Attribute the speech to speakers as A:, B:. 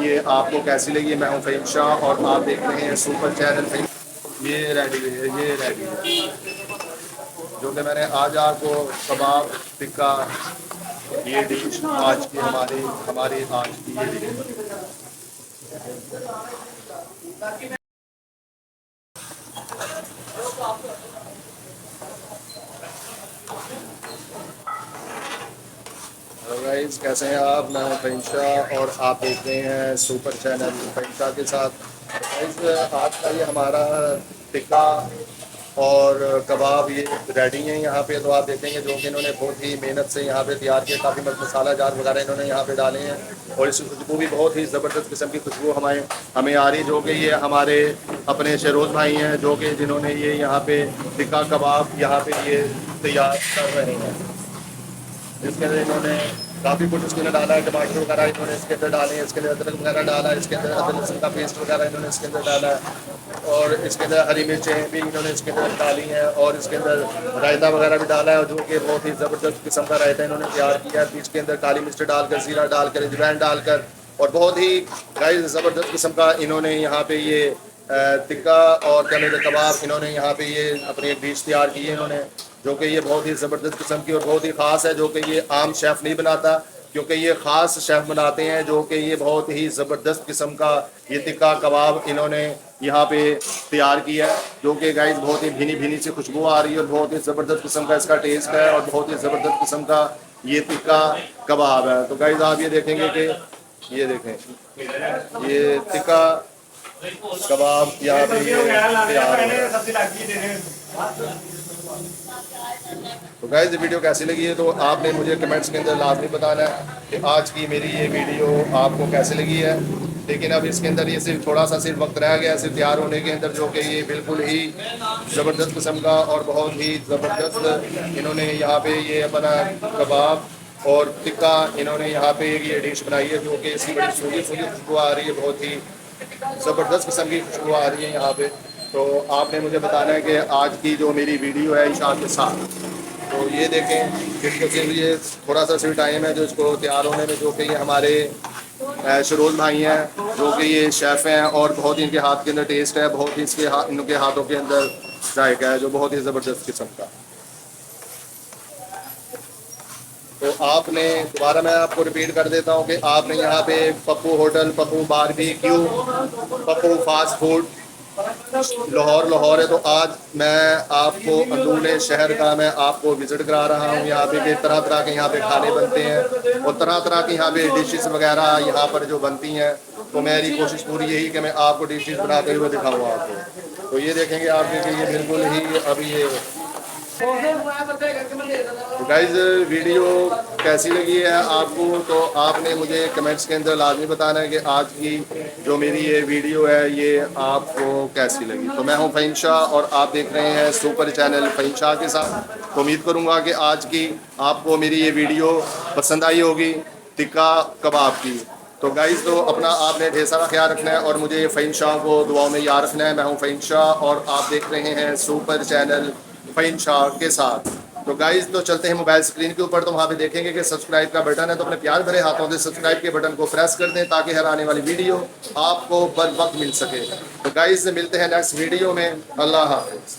A: ये आपको कैसी लगी? मैं हूँ फ़हीम शाह और आप देख रहे हैं सुपर चैनल फ़हीम। ये रेडी है, ये रेडी है जो कि मैंने आज आपको कबाब टिक्का, ये डिश आज की हमारी हमारी आज की ये डिश। हेलो गाइस, कैसे हैं आप? मैं हूं फ़हीम शाह और आप देख रहे हैं सुपर चैनल फ़हीम शाह के साथ। गाइस, आज का ये हमारा टिक्का और कबाब ये रेडी हैं यहाँ पे। तो आप देखेंगे जो कि इन्होंने बहुत ही मेहनत से यहाँ पे तैयार किया। काफ़ी मसाला जार वगैरह इन्होंने यहाँ पे डाले हैं और इस खुशबू भी बहुत ही ज़बरदस्त किस्म की खुशबू हमें हमें आ रही, जो कि ये हमारे अपने शहरोज़ भाई हैं जो कि जिन्होंने ये यहाँ पे टिक्का कबाब यहाँ पे ये तैयार कर रहे हैं। इसके अंदर इन्होंने काफ़ी कुछ उसके अंदर डाला है, टमाटर वगैरह इन्होंने इसके अंदर डाले हैं, इसके अंदर अदरक वगैरह डाला है, इसके अंदर अदरक लहसुन का पेस्ट वगैरह इन्होंने इसके अंदर डाला है और इसके अंदर हरी मिर्चें भी इन्होंने इसके अंदर डाली हैं और इसके अंदर रायता वगैरह भी डाला है, जो कि बहुत ही ज़बरदस्त किस्म का रायता इन्होंने तैयार किया है। इसके अंदर काली मिर्च डालकर, ज़ीरा डालकर, अजवाइन डालकर और बहुत ही गाइस ज़बरदस्त किस्म का इन्होंने यहाँ पे ये टिक्का और क्या कबाब इन्होंने यहाँ पे ये अपनी एक डिश तैयार की है इन्होंने, जो कि ये बहुत ही ज़बरदस्त किस्म की और बहुत ही ख़ास है, जो कि ये आम शेफ़ नहीं बनाता, क्योंकि ये ख़ास शेफ़ बनाते हैं, जो कि ये बहुत ही ज़बरदस्त किस्म का ये टिक्का कबाब इन्होंने यहाँ पे तैयार किया है, जो कि गाइस बहुत ही भीनी भीनी सी खुशबू आ रही है और बहुत ही ज़बरदस्त किस्म का इसका टेस्ट है और बहुत ही ज़बरदस्त किस्म का ये टिक्का कबाब है। तो गाइस आप ये देखेंगे कि ये देखें ये टिक्का कबाब यहाँ पे ये तैयार है। तो गाइस, वीडियो कैसी लगी है तो आपने मुझे कमेंट्स के अंदर लाजमी बताना है कि आज की मेरी ये वीडियो आपको कैसी लगी है। लेकिन अब इसके अंदर ये सिर्फ थोड़ा सा सिर्फ वक्त रह गया सिर्फ तैयार होने के अंदर, जो कि ये बिल्कुल ही ज़बरदस्त किस्म का और बहुत ही ज़बरदस्त इन्होंने यहाँ पे ये अपना कबाब और टिक्का इन्होंने यहाँ पे ये डिश बनाई है, जो कि इसकी बड़ी सूखी सूखी खुशबू आ रही है, बहुत ही ज़बरदस्त किस्म की खुशबू आ रही है यहाँ पे। तो आपने मुझे बताना है कि आज की जो मेरी वीडियो है ईशा के साथ, तो ये देखें इसको सिर्फ ये थोड़ा सा सिर्फ टाइम है जो इसको तैयार होने में, जो कि ये हमारे शरोज भाई हैं जो कि ये शेफ़ हैं और बहुत ही इनके हाथ के अंदर टेस्ट है, बहुत ही इनके हाथों के अंदर जायका है जो बहुत ही ज़बरदस्त किस्म का। तो आपने दोबारा मैं आपको रिपीट कर देता हूँ कि आपने यहाँ पे Pappu hotel, Pappu barbecue, Pappu fast food Lahore है। तो आज मैं आपको अंदरूनी शहर का मैं आपको विज़िट करा रहा हूँ यहाँ पे कि तरह तरह के यहाँ पे खाने बनते हैं और तरह तरह की यहाँ पे डिशेस वगैरह यहाँ पर जो बनती हैं। तो मेरी कोशिश पूरी यही कि मैं आपको डिशेस बनाते हुए दिखाऊँ आपको। तो ये देखेंगे आप कि ये बिल्कुल ही अभी ये गाइस वीडियो कैसी लगी है आपको, तो आपने मुझे कमेंट्स के अंदर लाजमी बताना है कि आज की जो मेरी ये वीडियो है ये आपको कैसी लगी। तो मैं हूं फ़हीम शाह और आप देख रहे हैं सुपर चैनल फ़हीम शाह के साथ। तो उम्मीद करूंगा कि आज की आपको मेरी ये वीडियो पसंद आई होगी टिक्का कबाब की। तो गाइस, तो अपना आपने ढेर सारा ख्याल रखना है और मुझे फ़हीम शाह को दुआओं में याद रखना है। मैं हूँ फ़हीम शाह और आप देख रहे हैं सुपर चैनल फ़हीम शाह के साथ। तो गाइस, तो चलते हैं मोबाइल स्क्रीन के ऊपर, तो वहाँ पे देखेंगे कि सब्सक्राइब का बटन है, तो अपने प्यार भरे हाथों से सब्सक्राइब के बटन को प्रेस कर दें ताकि हर आने वाली वीडियो आपको बर वक्त मिल सके। तो गाइस, मिलते हैं नेक्स्ट वीडियो में। अल्लाह हाफ़िज़।